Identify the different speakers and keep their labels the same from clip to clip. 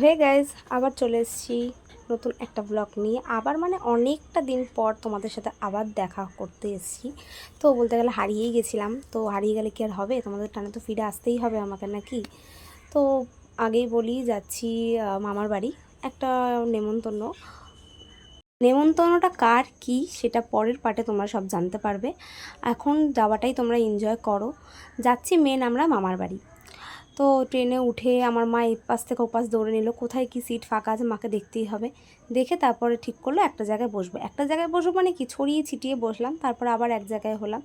Speaker 1: Hey guys, আবার চলে এসেছি নতুন একটা ব্লগ নিয়ে। আবার মানে অনেকটা দিন পর তোমাদের সাথে আবার দেখা করতে এসেছি। তো বলতে গেলে হারিয়েই গেছিলাম, তো হারিয়ে গেলে কি আর হবে, তোমাদের টানে তো ফিরে আসতেই হবে আমাকে নাকি। তো আগেই বলি, যাচ্ছি মামার বাড়ি, একটা নেমন্তন্ন। নেমন্তন্নটা কার কি সেটা পরের পার্টে তোমরা সব জানতে পারবে। এখন যাওয়াটাই তোমরা এনজয় করো। যাচ্ছি মেন আমরা মামার বাড়ি। তো ট্রেনে উঠে আমার মা এপাশ থেকে ওপাশ দৌড়ে নিল, কোথায় কি সিট ফাঁকা আছে মাকে দেখতেই হবে। দেখে তারপরে ঠিক করলো একটা জায়গায় বসবো। একটা জায়গায় বসবো মানে কি, ছড়িয়ে ছিটিয়ে বসলাম, তারপর আবার এক জায়গায় হলাম।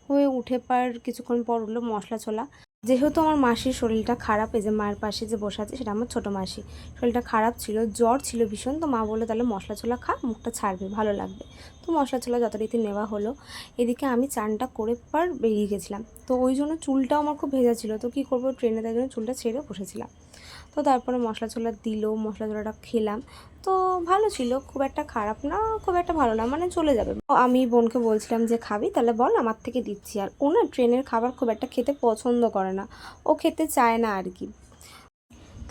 Speaker 1: হয়ে উঠে কিছুক্ষণ পর উঠলো মশলা ছোলা। যেহেতু আমার মাসির শরীরটা খারাপ, এই যে মায়ের পাশে যে বসে আছে সেটা আমার ছোটো মাসি, শরীরটা খারাপ ছিল, জ্বর ছিল ভীষণ। তো মা বললো তাহলে মশলা ছোলা খা, মুখটা ছাড়বে, ভালো লাগবে। তো মশলা ছোলা যথারীতি নেওয়া হলো। এদিকে আমি চানটা করে বেরিয়ে গেছিলাম, তো ওই জন্য চুলটাও আমার খুব ভেজা ছিল। তো কী করবো, ট্রেনে তাই জন্য চুলটা ছেড়ে বসেছিলাম। তো তারপরে মশলা ছোলা দিল, মশলা ছোলাটা খেলাম। তো ভালো ছিল, খুব একটা খারাপ না, খুব একটা ভালো না, মানে চলে যাবে। আমি বোনকে বলছিলাম যে খাবি, তাহলে বল, আমার থেকে দিচ্ছি। আর ও না ট্রেনের খাবার খুব একটা খেতে পছন্দ করে না, ও খেতে চায় না আর কি।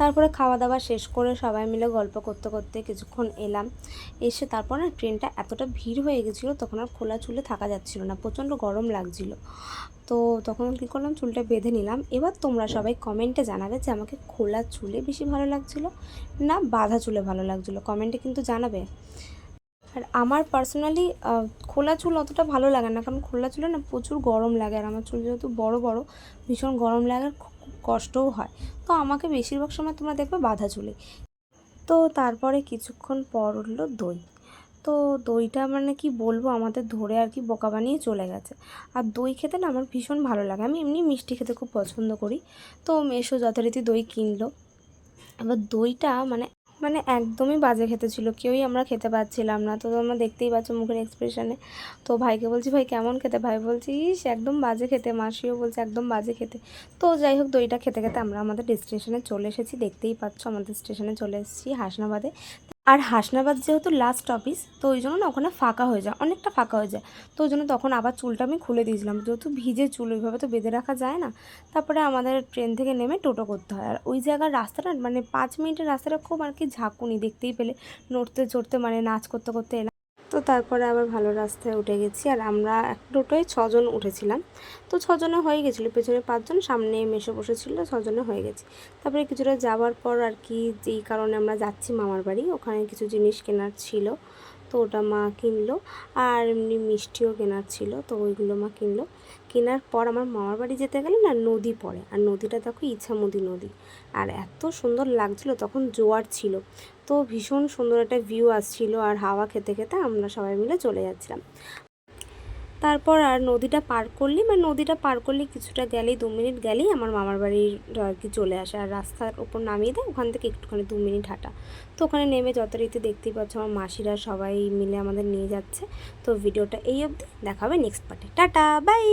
Speaker 1: তারপরে খাওয়া দাওয়া শেষ করে সবাই মিলে গল্প করতে করতে কিছুক্ষণ এলাম। এসে তারপর না ট্রেনটা এতটা ভিড় হয়ে গেছিলো, তখন আর খোলা চুলে থাকা যাচ্ছিলো না, প্রচণ্ড গরম লাগছিল। তো তখন কী করলাম, চুলটা বেঁধে নিলাম। এবার তোমরা সবাই কমেন্টে জানাবে যে আমাকে খোলা চুলে বেশি ভালো লাগছিলো না বাঁধা চুলে ভালো লাগছিলো, কমেন্টে কিন্তু জানাবে। আর আমার পার্সোনালি খোলা চুল অতটা ভালো লাগে না, কারণ খোলা চুলে না প্রচুর গরম লাগে, আর আমার চুল যেহেতু বড় বড়, ভীষণ গরম লাগে, আর খুব কষ্টও হয়। তো আমাকে বেশিরভাগ সময় তোমরা দেখবে বাঁধা চুলে। তো তারপরে কিছুক্ষণ পর উঠলো দই। তো দইটা মানে কি বলবো, আমাদের ধরে আর কি বোকা বানিয়ে চলে গেছে। আর দই খেতে না আমার ভীষণ ভালো লাগে, আমি এমনি মিষ্টি খেতে খুব পছন্দ করি। তো মেসো যথারীতি দই কিনলো। এবার দইটা মানে মানে একদমই বাজে খেতে ছিল, কেউই আমরা খেতে পাচ্ছিলাম না। তো তোমরা দেখতেই পাচ্ছ মুখের এক্সপ্রেশনে। তো ভাইকে বলছি, ভাই কেমন খেতে, ভাই বলছি ইস একদম বাজে খেতে, মাসিও বলছে একদম বাজে খেতে। তো যাই হোক, দইটা খেতে খেতে আমরা আমাদের স্টেশনে চলে এসেছি, দেখতেই পাচ্ছ আমাদের স্টেশনে চলে এসেছি হাসনাবাদে। আর হাসনাবাদ যেহেতু লাস্ট অফিস, তো ওই জন্য না ওখানে ফাঁকা হয়ে যায়, অনেকটা ফাঁকা হয়ে যায়। তো ওই জন্য তখন আবার চুলটা আমি খুলে দিয়েছিলাম, যেহেতু ভিজে চুল ওইভাবে তো বেঁধে রাখা যায় না। তারপরে আমাদের ট্রেন থেকে নেমে টোটো করতে হয়। আর ওই জায়গার রাস্তাটা মানে 5 মিনিটের রাস্তাটা খুব আর কি ঝাঁকুনি, দেখতেই পেলে নড়তে চড়তে মানে নাচ করতে করতে এলাম। তো তারপরে আবার ভালো রাস্তায় উঠে গেছি, আর আমরা এক টোটোয় 6 জন উঠেছিলাম। তো 6 জনে হয়ে গেছিলো, পেছনে 5 জন, সামনে মেসো বসেছিল, 6 জনে হয়ে গেছে। তারপরে কিছুটা যাওয়ার পর আর কি, যেই কারণে আমরা যাচ্ছি মামার বাড়ি, ওখানে কিছু জিনিস কেনার ছিল, তো ওটা মা কিনলো। আর এমনি মিষ্টিও কেনার ছিল, তো ওইগুলো মা কিনলো। কেনার পর আমার মামার বাড়ি যেতে গেলে না নদী পড়ে, আর নদীটা দেখো ইছামতি নদী। আর এত সুন্দর লাগছিল, তখন জোয়ার ছিল, তো ভীষণ সুন্দর একটা ভিউ আসছিল। আর হাওয়া খেতে খেতে আমরা সবাই মিলে চলে যাচ্ছিলাম। তারপর আর নদীটা পার করলি, মানে নদীটা পার করলে কিছুটা গেলেই, 2 মিনিট গেলেই আমার মামার বাড়ির আর কি চলে আসে। আর রাস্তার ওপর নামিয়ে দেয়, ওখান থেকে একটুখানি 2 মিনিট হাঁটা। তো ওখানে নেমে যথারীতি দেখতেই পাচ্ছ আমার মাসিরা সবাই মিলে আমাদের নিয়ে যাচ্ছে। তো ভিডিওটা এই অবধি, দেখা হবে নেক্সট পার্টে, টাটা বাই।